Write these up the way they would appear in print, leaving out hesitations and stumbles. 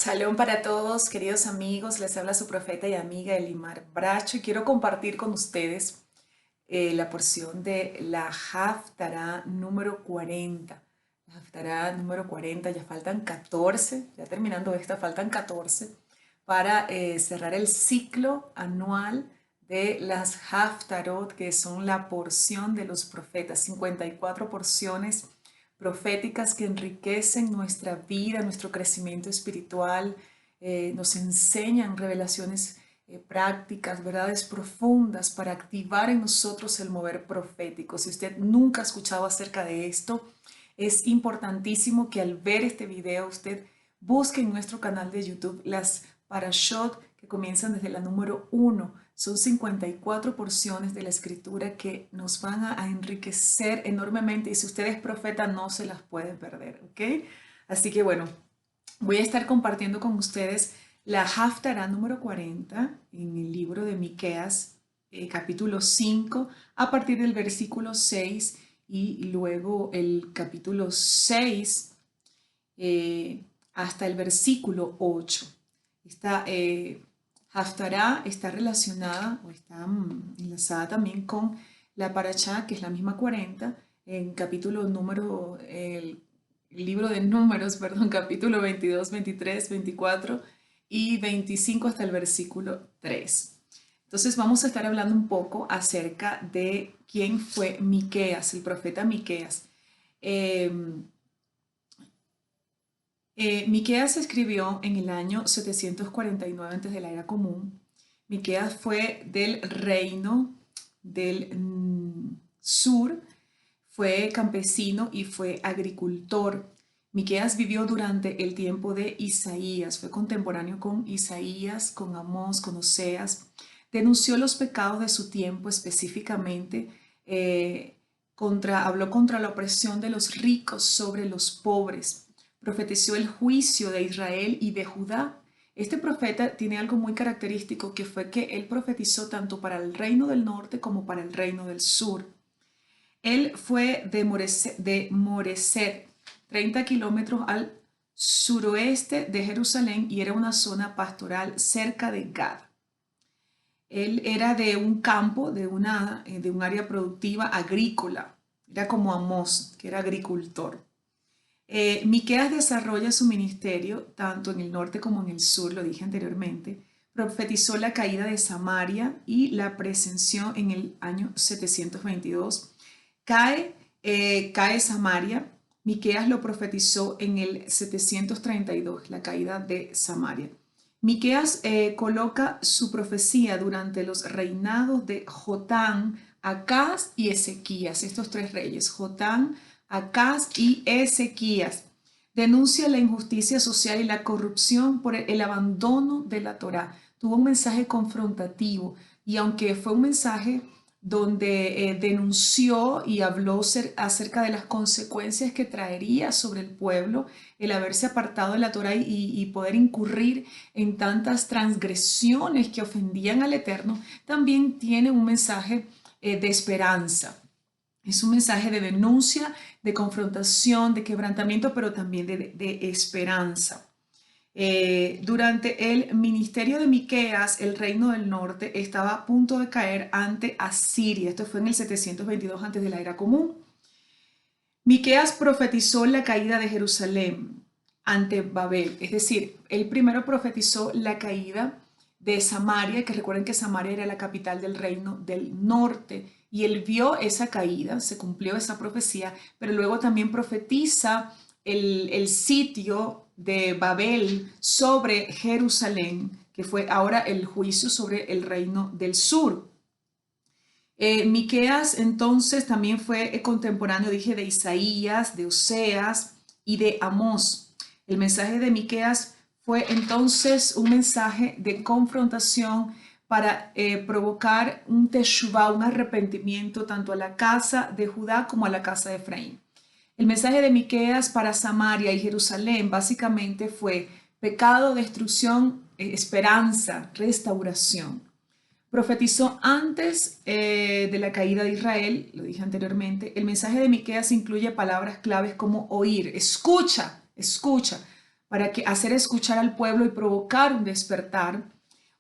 Shalom para todos, queridos amigos. Les habla su profeta y amiga Elimar Bracho y quiero compartir con ustedes la porción de la Haftará número 40. La Haftará número 40, ya faltan 14, ya terminando esta, faltan 14 para cerrar el ciclo anual de las Haftarot, que son la porción de los profetas, 54 porciones proféticas que enriquecen nuestra vida, nuestro crecimiento espiritual, nos enseñan revelaciones prácticas, verdades profundas para activar en nosotros el mover profético. Si usted nunca ha escuchado acerca de esto, es importantísimo que al ver este video usted busque en nuestro canal de YouTube las parashot que comienzan desde la número 1. Son 54 porciones de la escritura que nos van a enriquecer enormemente y si usted es profeta no se las puede perder, ¿ok? Así que bueno, voy a estar compartiendo con ustedes la Haftará número 40 en el libro de Miqueas, capítulo 5, a partir del versículo 6 y luego el capítulo 6 hasta el versículo 8. Esta Haftará está relacionada o está enlazada también con la Parashá, que es la misma 40, en capítulo número, el libro de Números, perdón, capítulo 22, 23, 24 y 25 hasta el versículo 3. Entonces vamos a estar hablando un poco acerca de quién fue Miqueas, el profeta Miqueas. Miqueas se escribió en el año 749 antes de la era común. Miqueas fue del reino del sur, fue campesino y fue agricultor. Miqueas vivió durante el tiempo de Isaías, fue contemporáneo con Isaías, con Amós, con Oseas. Denunció los pecados de su tiempo específicamente, habló contra la opresión de los ricos sobre los pobres. Profetizó el juicio de Israel y de Judá. Este profeta tiene algo muy característico que fue que él profetizó tanto para el reino del norte como para el reino del sur. Él fue de Moreset, 30 kilómetros al suroeste de Jerusalén y era una zona pastoral cerca de Gad. Él era de un campo, de un área productiva agrícola. Era como Amós, que era agricultor. Miqueas desarrolla su ministerio tanto en el norte como en el sur, lo dije anteriormente. Profetizó la caída de Samaria y la presenció en el año 722. Cae Samaria. Miqueas lo profetizó en el 732, la caída de Samaria. Miqueas coloca su profecía durante los reinados de Jotán, Acaz y Ezequías, estos tres reyes, Jotán, Acaz y Ezequías. Denuncia la injusticia social y la corrupción por el abandono de la Torá. Tuvo un mensaje confrontativo y aunque fue un mensaje donde denunció y habló acerca de las consecuencias que traería sobre el pueblo el haberse apartado de la Torá y poder incurrir en tantas transgresiones que ofendían al Eterno, también tiene un mensaje de esperanza. Es un mensaje de denuncia, de confrontación, de quebrantamiento, pero también de esperanza. Durante el ministerio de Miqueas, el reino del norte estaba a punto de caer ante Asiria. Esto fue en el 722 antes de la era común. Miqueas profetizó la caída de Jerusalén ante Babel. Es decir, él primero profetizó la caída de Samaria, que recuerden que Samaria era la capital del reino del norte. Y él vio esa caída, se cumplió esa profecía, pero luego también profetiza el sitio de Babel sobre Jerusalén, que fue ahora el juicio sobre el reino del sur. Miqueas entonces también fue contemporáneo, dije, de Isaías, de Oseas y de Amós. El mensaje de Miqueas fue entonces un mensaje de confrontación para provocar un teshuvá, un arrepentimiento tanto a la casa de Judá como a la casa de Efraín. El mensaje de Miqueas para Samaria y Jerusalén básicamente fue pecado, destrucción, esperanza, restauración. Profetizó antes de la caída de Israel, lo dije anteriormente. El mensaje de Miqueas incluye palabras claves como oír, escucha, escucha. para que hacer escuchar al pueblo y provocar un despertar,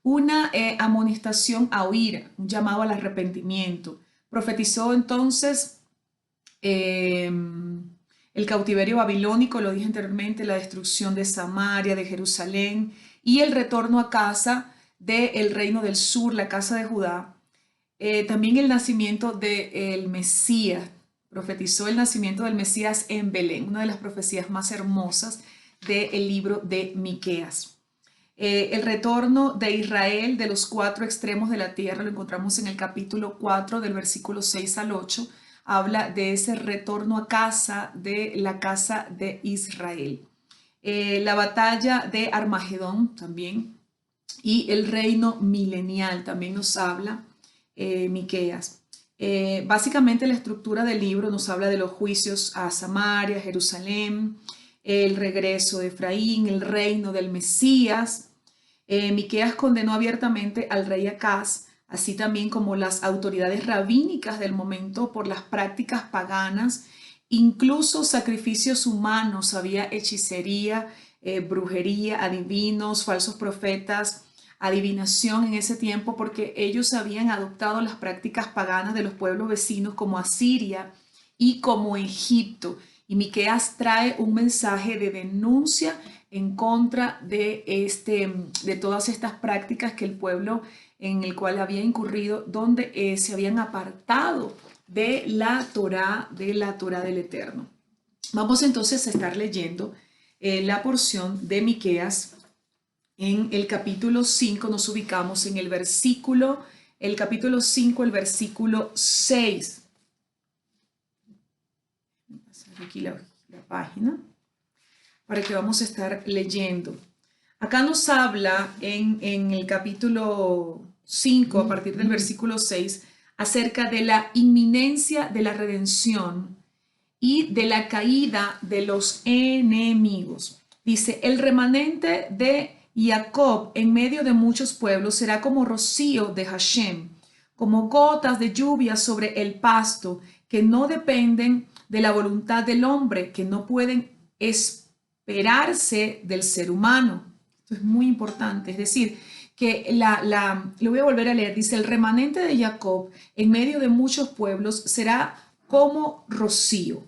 una amonestación a oír, un llamado al arrepentimiento. Profetizó entonces eh, el cautiverio babilónico, lo dije anteriormente, la destrucción de Samaria, de Jerusalén y el retorno a casa del reino del sur, la casa de Judá. También el nacimiento del Mesías, profetizó el nacimiento del Mesías en Belén, una de las profecías más hermosas del libro de Miqueas. El retorno de Israel de los cuatro extremos de la tierra lo encontramos en el capítulo 4 del versículo 6 al 8. Habla de ese retorno a casa de la casa de Israel. La batalla de Armagedón también y el reino milenial también nos habla Miqueas. Básicamente la estructura del libro nos habla de los juicios a Samaria, Jerusalén, el regreso de Efraín, el reino del Mesías. Miqueas condenó abiertamente al rey Acaz, así también como las autoridades rabínicas del momento por las prácticas paganas, incluso sacrificios humanos, había hechicería, brujería, adivinos, falsos profetas, adivinación en ese tiempo porque ellos habían adoptado las prácticas paganas de los pueblos vecinos como Asiria y como Egipto. Y Miqueas trae un mensaje de denuncia en contra de todas estas prácticas que el pueblo en el cual había incurrido, donde se habían apartado de la Torá del Eterno. Vamos entonces a estar leyendo la porción de Miqueas. En el capítulo 5 nos ubicamos en el capítulo 5, el versículo 6. Voy a pasar aquí la página para que vamos a estar leyendo. Acá nos habla en el capítulo 5, a partir del versículo 6, acerca de la inminencia de la redención y de la caída de los enemigos. Dice, el remanente de Jacob en medio de muchos pueblos será como rocío de Hashem, como gotas de lluvia sobre el pasto, que no dependen de la voluntad del hombre, que no pueden esperarse del ser humano. Esto es muy importante, es decir, que lo voy a volver a leer, dice, el remanente de Jacob en medio de muchos pueblos será como rocío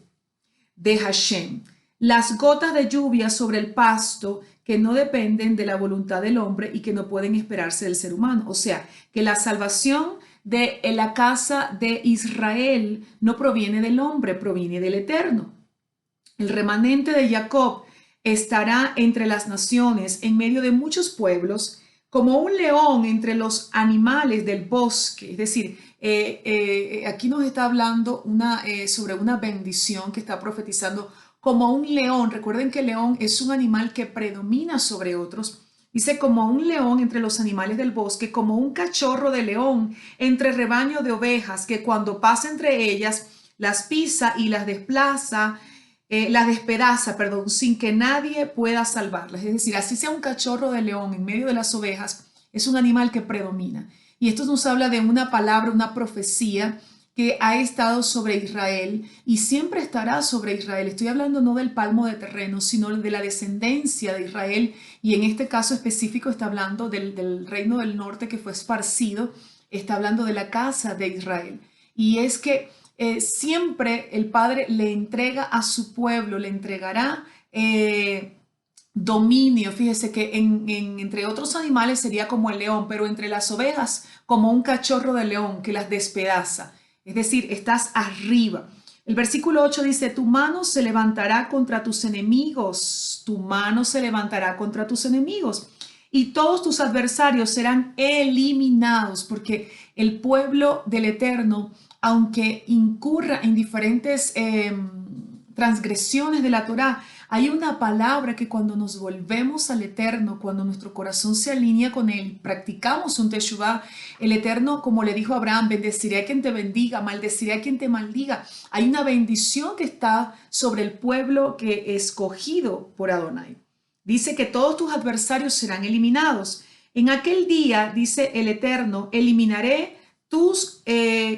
de Hashem, las gotas de lluvia sobre el pasto que no dependen de la voluntad del hombre y que no pueden esperarse del ser humano. O sea, que la salvación de la casa de Israel no proviene del hombre, proviene del Eterno. El remanente de Jacob estará entre las naciones, en medio de muchos pueblos, como un león entre los animales del bosque. Es decir, aquí nos está hablando sobre una bendición que está profetizando como un león. Recuerden que el león es un animal que predomina sobre otros. Dice como un león entre los animales del bosque, como un cachorro de león entre rebaño de ovejas, que cuando pasa entre ellas las pisa y las desplaza, las despedaza, perdón, sin que nadie pueda salvarlas. Es decir, así sea un cachorro de león en medio de las ovejas, es un animal que predomina. Y esto nos habla de una palabra, una profecía que ha estado sobre Israel y siempre estará sobre Israel. Estoy hablando no del palmo de terreno, sino de la descendencia de Israel. Y en este caso específico está hablando del reino del norte que fue esparcido. Está hablando de la casa de Israel. Y es que siempre el Padre le entrega a su pueblo, le entregará dominio. Fíjese que entre otros animales sería como el león, pero entre las ovejas como un cachorro de león que las despedaza. Es decir, estás arriba. El versículo 8 dice, tu mano se levantará contra tus enemigos, tu mano se levantará contra tus enemigos y todos tus adversarios serán eliminados, porque el pueblo del Eterno, aunque incurra en diferentes transgresiones de la Torá, hay una palabra que cuando nos volvemos al Eterno, cuando nuestro corazón se alinea con Él, practicamos un Teshuvah, el Eterno, como le dijo a Abraham, bendeciré a quien te bendiga, maldeciré a quien te maldiga. Hay una bendición que está sobre el pueblo que es escogido por Adonai. Dice que todos tus adversarios serán eliminados. En aquel día, dice el Eterno, eliminaré tus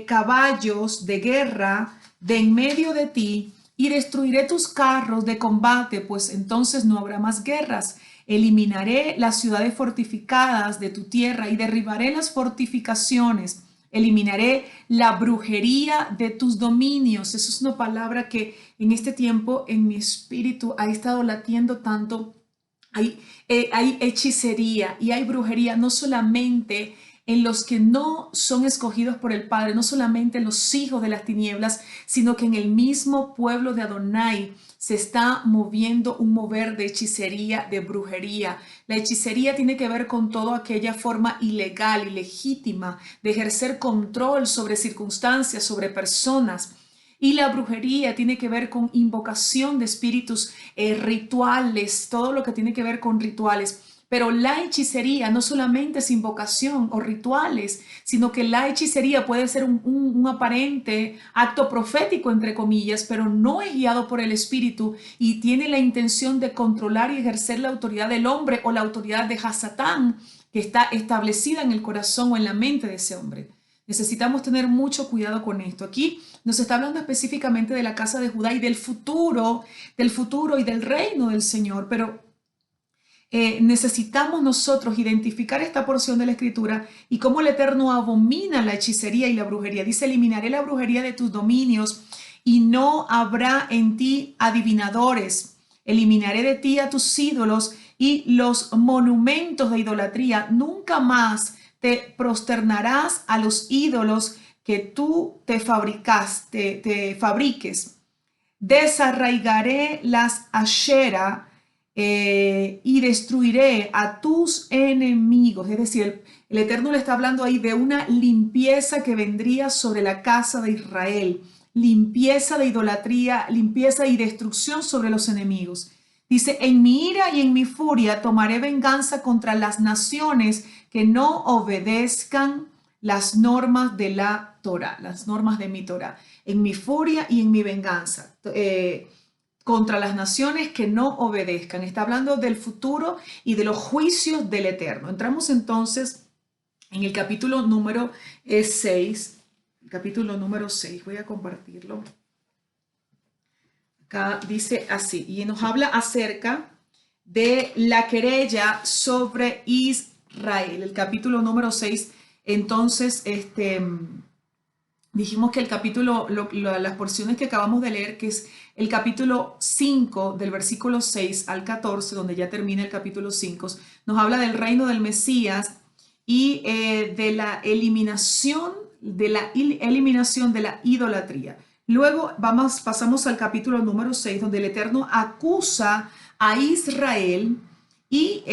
caballos de guerra de en medio de ti y destruiré tus carros de combate, pues entonces no habrá más guerras. Eliminaré las ciudades fortificadas de tu tierra y derribaré las fortificaciones. Eliminaré la brujería de tus dominios. Eso es una palabra que en este tiempo en mi espíritu ha estado latiendo tanto. Hay hechicería y hay brujería, no solamente en los que no son escogidos por el Padre, no solamente en los hijos de las tinieblas, sino que en el mismo pueblo de Adonai se está moviendo un mover de hechicería, de brujería. La hechicería tiene que ver con toda aquella forma ilegal, ilegítima de ejercer control sobre circunstancias, sobre personas. Y la brujería tiene que ver con invocación de espíritus, rituales, todo lo que tiene que ver con rituales. Pero la hechicería no solamente es invocación o rituales, sino que la hechicería puede ser un aparente acto profético, entre comillas, pero no es guiado por el espíritu y tiene la intención de controlar y ejercer la autoridad del hombre o la autoridad de Hasatán que está establecida en el corazón o en la mente de ese hombre. Necesitamos tener mucho cuidado con esto. Aquí nos está hablando específicamente de la casa de Judá y del futuro y del reino del Señor, pero necesitamos nosotros identificar esta porción de la Escritura y cómo el Eterno abomina la hechicería y la brujería. Dice, eliminaré la brujería de tus dominios y no habrá en ti adivinadores. Eliminaré de ti a tus ídolos y los monumentos de idolatría. Nunca más te prosternarás a los ídolos que tú te fabriques. Desarraigaré las Ashera y destruiré a tus enemigos. Es decir, el Eterno le está hablando ahí de una limpieza que vendría sobre la casa de Israel. Limpieza de idolatría, limpieza y destrucción sobre los enemigos. Dice, en mi ira y en mi furia tomaré venganza contra las naciones que no obedezcan las normas de la Torah, las normas de mi Torah. En mi furia y en mi venganza. Contra las naciones que no obedezcan. Está hablando del futuro y de los juicios del Eterno. Entramos entonces en el capítulo número 6. Capítulo número 6. Voy a compartirlo. Acá dice así, y nos habla acerca de la querella sobre Israel. El capítulo número 6. Entonces, dijimos que el capítulo, las porciones que acabamos de leer, que es el capítulo 5 del versículo 6 al 14, donde ya termina el capítulo 5, nos habla del reino del Mesías y de la eliminación de la idolatría. Luego pasamos al capítulo número 6, donde el Eterno acusa a Israel y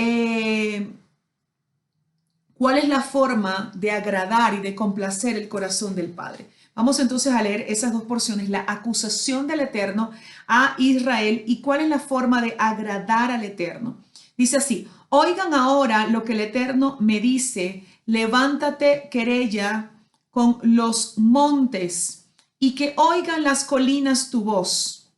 ¿cuál es la forma de agradar y de complacer el corazón del Padre? Vamos entonces a leer esas dos porciones, la acusación del Eterno a Israel y cuál es la forma de agradar al Eterno. Dice así, oigan ahora lo que el Eterno me dice, levántate querella con los montes y que oigan las colinas tu voz.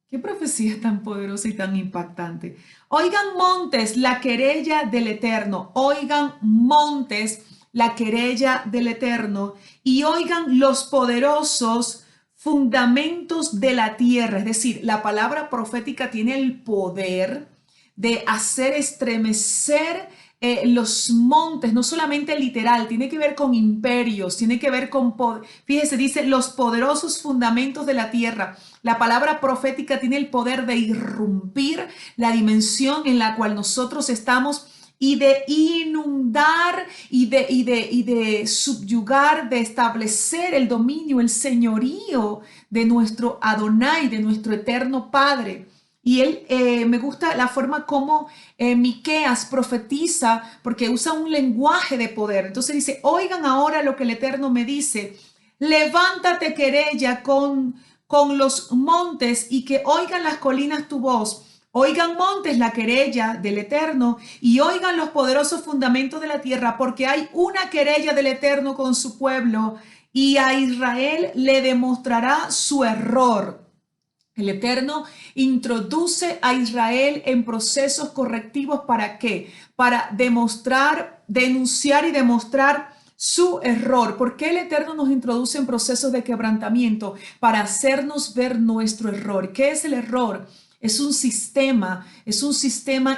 Qué profecía tan poderosa y tan impactante. Oigan montes la querella del Eterno, oigan montes la querella del Eterno y oigan los poderosos fundamentos de la tierra. Es decir, la palabra profética tiene el poder de hacer estremecer los montes, no solamente literal, tiene que ver con imperios, tiene que ver con, fíjese, dice los poderosos fundamentos de la tierra. La palabra profética tiene el poder de irrumpir la dimensión en la cual nosotros estamos y de inundar y de subyugar, de establecer el dominio, el señorío de nuestro Adonai, de nuestro eterno Padre. Y me gusta la forma como Miqueas profetiza, porque usa un lenguaje de poder. Entonces dice, oigan ahora lo que el Eterno me dice, levántate querella con los montes y que oigan las colinas tu voz. Oigan montes la querella del Eterno y oigan los poderosos fundamentos de la tierra, porque hay una querella del Eterno con su pueblo y a Israel le demostrará su error. El Eterno introduce a Israel en procesos correctivos. ¿Para qué? Para demostrar, denunciar y demostrar su error. ¿Por qué el Eterno nos introduce en procesos de quebrantamiento? Para hacernos ver nuestro error. ¿Qué es el error? Es un sistema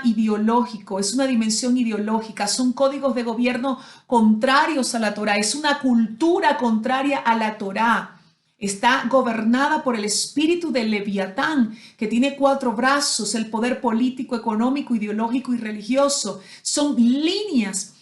ideológico, es una dimensión ideológica, son códigos de gobierno contrarios a la Torá, es una cultura contraria a la Torá. Está gobernada por el espíritu del Leviatán, que tiene 4 brazos, el poder político, económico, ideológico y religioso. Son líneas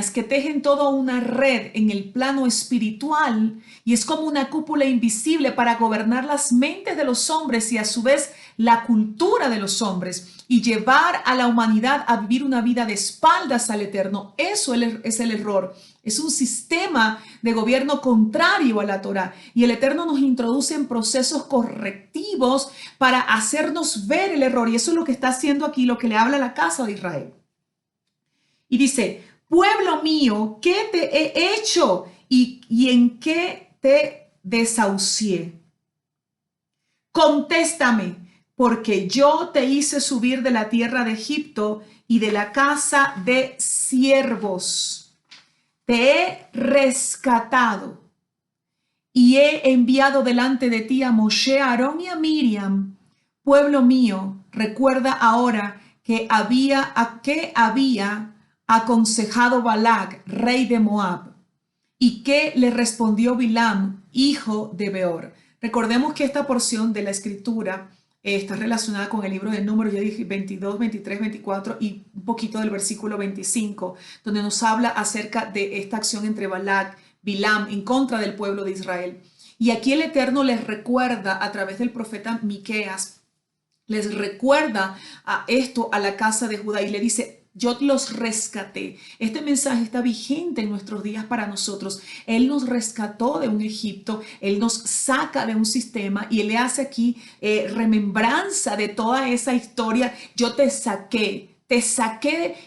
que tejen toda una red en el plano espiritual y es como una cúpula invisible para gobernar las mentes de los hombres y a su vez la cultura de los hombres y llevar a la humanidad a vivir una vida de espaldas al Eterno. Eso es el error. Es un sistema de gobierno contrario a la Torá y el Eterno nos introduce en procesos correctivos para hacernos ver el error y eso es lo que está haciendo aquí, lo que le habla a la casa de Israel. Y dice, pueblo mío, ¿qué te he hecho y en qué te desahucié? Contéstame, porque yo te hice subir de la tierra de Egipto y de la casa de siervos. Te he rescatado y he enviado delante de ti a Moshe, a Aarón y a Miriam. Pueblo mío, recuerda ahora que había aconsejado Balac, rey de Moab, y que le respondió Bilam, hijo de Beor. Recordemos que esta porción de la escritura está relacionada con el libro de Números, ya dije 22, 23, 24 y un poquito del versículo 25, donde nos habla acerca de esta acción entre Balac, Bilam, en contra del pueblo de Israel. Y aquí el Eterno les recuerda a través del profeta Miqueas, les recuerda a esto a la casa de Judá y le dice, yo los rescaté. Este mensaje está vigente en nuestros días para nosotros. Él nos rescató de un Egipto, Él nos saca de un sistema y Él le hace aquí remembranza de toda esa historia. Yo te saqué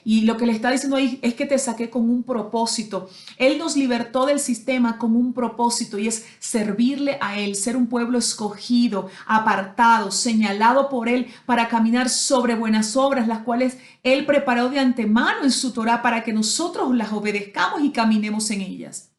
y lo que le está diciendo ahí es que te saqué con un propósito. Él nos libertó del sistema con un propósito y es servirle a Él, ser un pueblo escogido, apartado, señalado por Él para caminar sobre buenas obras, las cuales Él preparó de antemano en su Torá para que nosotros las obedezcamos y caminemos en ellas.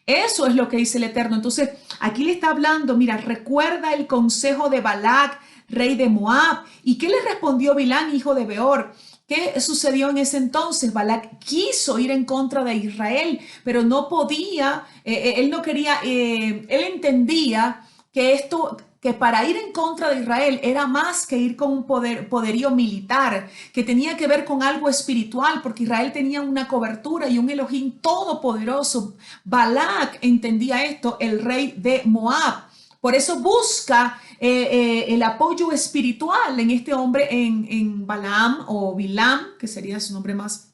Eso es lo que dice el Eterno. Entonces, aquí le está hablando, mira, recuerda el consejo de Balac, rey de Moab. ¿Y qué le respondió Bilán, hijo de Beor? ¿Qué sucedió en ese entonces? Balac quiso ir en contra de Israel, pero no podía, él no quería, él entendía que para ir en contra de Israel era más que ir con un poderío militar, que tenía que ver con algo espiritual, porque Israel tenía una cobertura y un Elohim todopoderoso. Balac entendía esto, el rey de Moab. Por eso busca el apoyo espiritual en este hombre, en Balaam o Bilam, que sería su nombre más,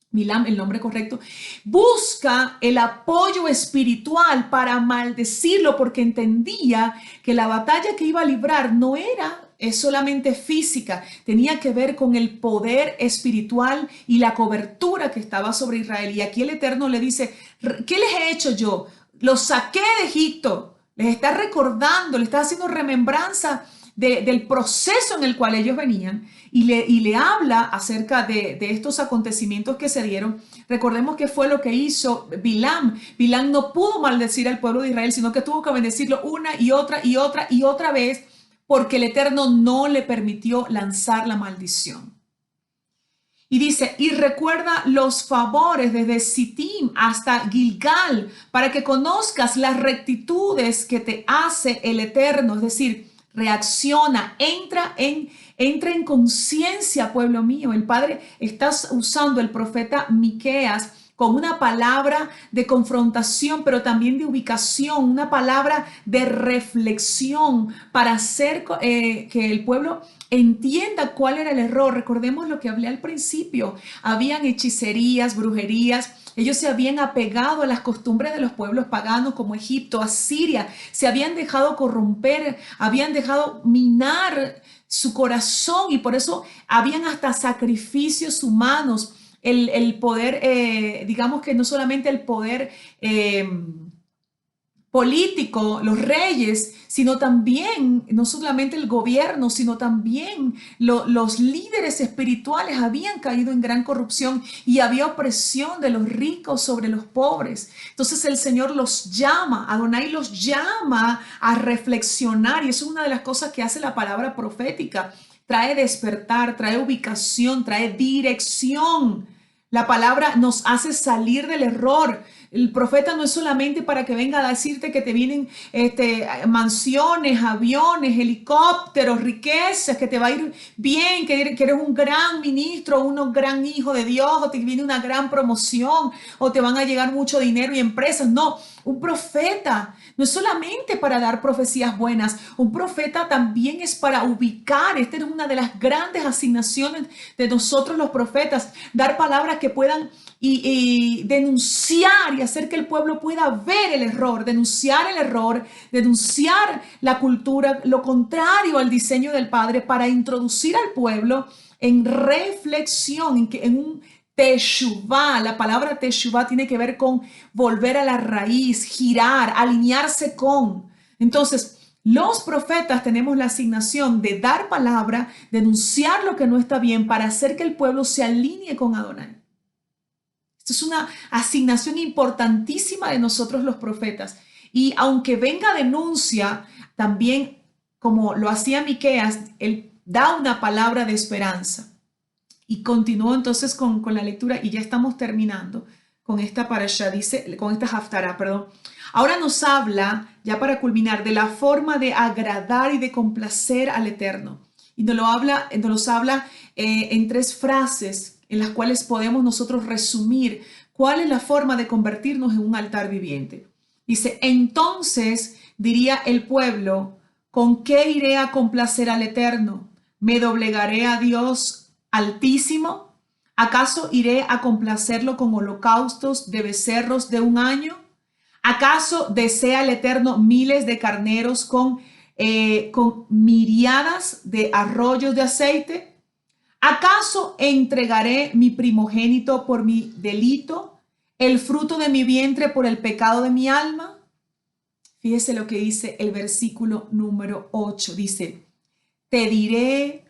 Bilam, el nombre correcto. Busca el apoyo espiritual para maldecirlo porque entendía que la batalla que iba a librar no era solamente física, tenía que ver con el poder espiritual y la cobertura que estaba sobre Israel. Y aquí el Eterno le dice, ¿qué les he hecho yo? Los saqué de Egipto. Les está recordando, le está haciendo remembranza del proceso en el cual ellos venían y le habla acerca de estos acontecimientos que se dieron. Recordemos que fue lo que hizo Bilam. Bilam no pudo maldecir al pueblo de Israel, sino que tuvo que bendecirlo una y otra y otra y otra vez porque el Eterno no le permitió lanzar la maldición. Y dice, y recuerda los favores desde Sittim hasta Gilgal, para que conozcas las rectitudes que te hace el Eterno. Es decir, reacciona, entra en conciencia, pueblo mío. El Padre está usando el profeta Miqueas con una palabra de confrontación, pero también de ubicación, una palabra de reflexión para hacer que el pueblo entienda cuál era el error. Recordemos lo que hablé al principio. Habían hechicerías, brujerías. Ellos se habían apegado a las costumbres de los pueblos paganos como Egipto, Asiria. Se habían dejado corromper, habían dejado minar su corazón y por eso habían hasta sacrificios humanos. El poder, digamos que no solamente el poder político, los reyes, sino también, no solamente el gobierno, sino también los líderes espirituales habían caído en gran corrupción y había opresión de los ricos sobre los pobres. Entonces el Señor los llama, Adonai los llama a reflexionar, y eso es una de las cosas que hace la palabra profética. Trae despertar, trae ubicación, trae dirección. La palabra nos hace salir del error. El profeta no es solamente para que venga a decirte que te vienen mansiones, aviones, helicópteros, riquezas, que te va a ir bien, que eres un gran ministro, un gran hijo de Dios, o te viene una gran promoción, o te van a llegar mucho dinero y empresas. No, un profeta no es solamente para dar profecías buenas, un profeta también es para ubicar. Esta es una de las grandes asignaciones de nosotros los profetas, dar palabras que puedan y denunciar y hacer que el pueblo pueda ver el error, denunciar la cultura, lo contrario al diseño del Padre, para introducir al pueblo en reflexión, en un Teshuvah. La palabra Teshuvah tiene que ver con volver a la raíz, girar, alinearse con. Entonces, los profetas tenemos la asignación de dar palabra, denunciar lo que no está bien para hacer que el pueblo se alinee con Adonai. Esto es una asignación importantísima de nosotros los profetas. Y aunque venga denuncia, también como lo hacía Miqueas, él da una palabra de esperanza. Y continúo entonces con la lectura y ya estamos terminando con esta parasha, dice, con esta haftará, perdón. Ahora nos habla, ya para culminar, de la forma de agradar y de complacer al Eterno. Y nos habla en tres frases en las cuales podemos nosotros resumir cuál es la forma de convertirnos en un altar viviente. Dice, entonces diría el pueblo, ¿con qué iré a complacer al Eterno? ¿Me doblegaré a Dios Altísimo? ¿Acaso iré a complacerlo con holocaustos de becerros de un año? ¿Acaso desea el Eterno miles de carneros con miriadas de arroyos de aceite? ¿Acaso entregaré mi primogénito por mi delito, el fruto de mi vientre por el pecado de mi alma? Fíjese lo que dice el versículo número 8. Dice, te diré,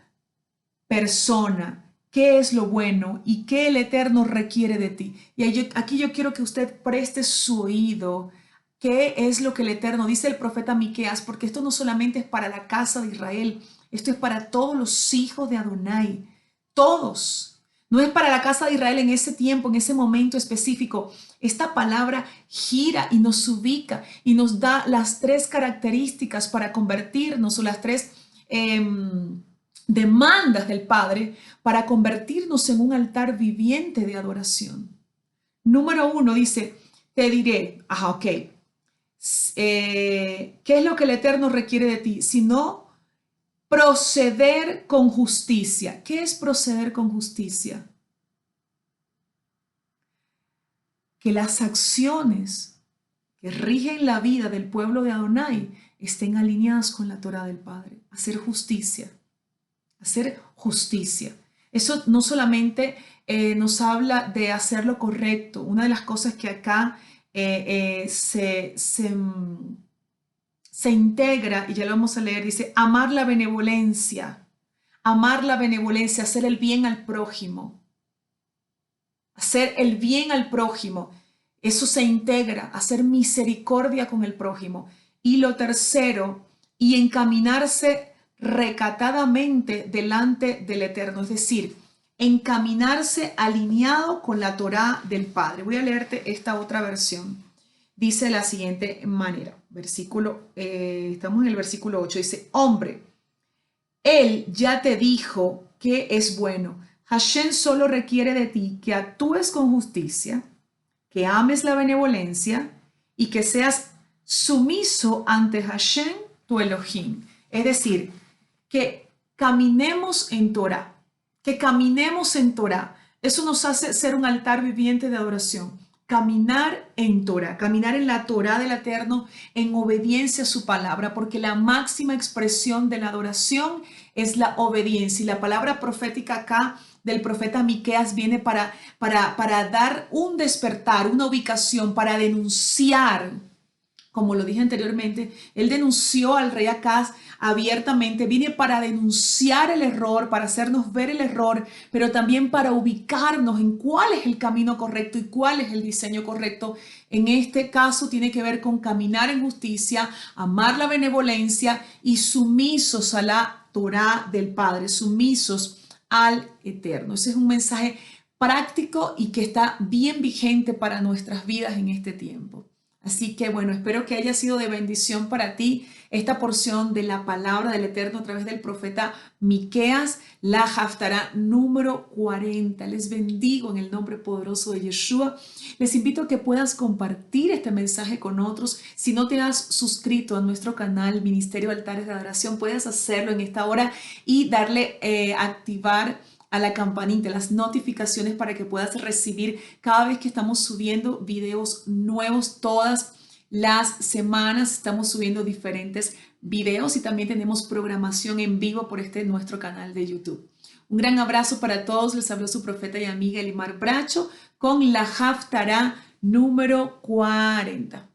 persona, qué es lo bueno y qué el Eterno requiere de ti. Y aquí yo quiero que usted preste su oído. ¿Qué es lo que el Eterno dice el profeta Miqueas? Porque esto no solamente es para la casa de Israel, esto es para todos los hijos de Adonai. Todos. No es para la casa de Israel en ese tiempo, en ese momento específico. Esta palabra gira y nos ubica y nos da las tres características para convertirnos, o las tres demandas del Padre para convertirnos en un altar viviente de adoración. Número 1 dice, te diré, ok, ¿qué es lo que el Eterno requiere de ti? Sino proceder con justicia. ¿Qué es proceder con justicia? Que las acciones que rigen la vida del pueblo de Adonai estén alineadas con la Torah del Padre. Hacer justicia. Hacer justicia. Eso no solamente nos habla de hacer lo correcto. Una de las cosas que acá se integra, y ya lo vamos a leer, dice, amar la benevolencia, hacer el bien al prójimo, hacer el bien al prójimo. Eso se integra, hacer misericordia con el prójimo. Y lo tercero, y encaminarse recatadamente delante del Eterno, es decir, encaminarse alineado con la Torá del Padre. Voy a leerte esta otra versión. Dice de la siguiente manera, estamos en el versículo 8, dice, hombre, Él ya te dijo que es bueno. Hashem solo requiere de ti que actúes con justicia, que ames la benevolencia y que seas sumiso ante Hashem, tu Elohim. Es decir, que caminemos en Torah, Eso nos hace ser un altar viviente de adoración. Caminar en Torah, caminar en la Torah del Eterno, en obediencia a su palabra, porque la máxima expresión de la adoración es la obediencia. Y la palabra profética acá del profeta Miqueas viene para dar un despertar, una ubicación, para denunciar como lo dije anteriormente, él denunció al rey Acaz abiertamente, viene para denunciar el error, para hacernos ver el error, pero también para ubicarnos en cuál es el camino correcto y cuál es el diseño correcto. En este caso tiene que ver con caminar en justicia, amar la benevolencia y sumisos a la Torá del Padre, sumisos al Eterno. Ese es un mensaje práctico y que está bien vigente para nuestras vidas en este tiempo. Así que bueno, espero que haya sido de bendición para ti esta porción de la palabra del Eterno a través del profeta Miqueas, la Haftará número 40. Les bendigo en el nombre poderoso de Yeshua. Les invito a que puedas compartir este mensaje con otros. Si no te has suscrito a nuestro canal Ministerio Altares de Adoración, puedes hacerlo en esta hora y darle activar a la campanita, las notificaciones para que puedas recibir cada vez que estamos subiendo videos nuevos. Todas las semanas estamos subiendo diferentes videos y también tenemos programación en vivo por nuestro canal de YouTube. Un gran abrazo para todos. Les habló su profeta y amiga Elimar Bracho con la Haftará número 40.